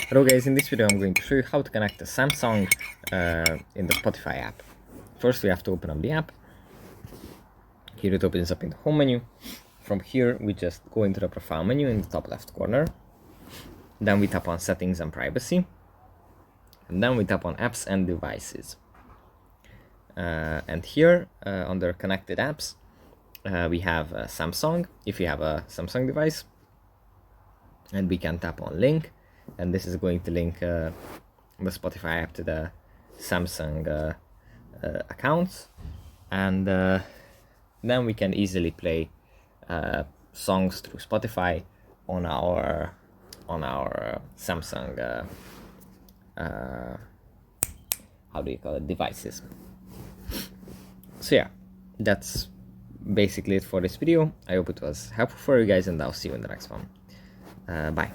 Hello guys, in this video I'm going to show you how to connect a Samsung in the Spotify app. First we have to open up the app. Here it opens up in the home menu. From here we just go into the profile menu in the top left corner. Then we tap on settings and privacy. And then we tap on apps and devices. And here under connected apps we have Samsung, if you have a Samsung device. And we can tap on link, and this is going to link the Spotify app to the Samsung accounts, and then we can easily play songs through Spotify on our Samsung how do you call it, devices. So yeah, that's basically it for this video. I hope it was helpful for you guys, and I'll see you in the next one. Bye.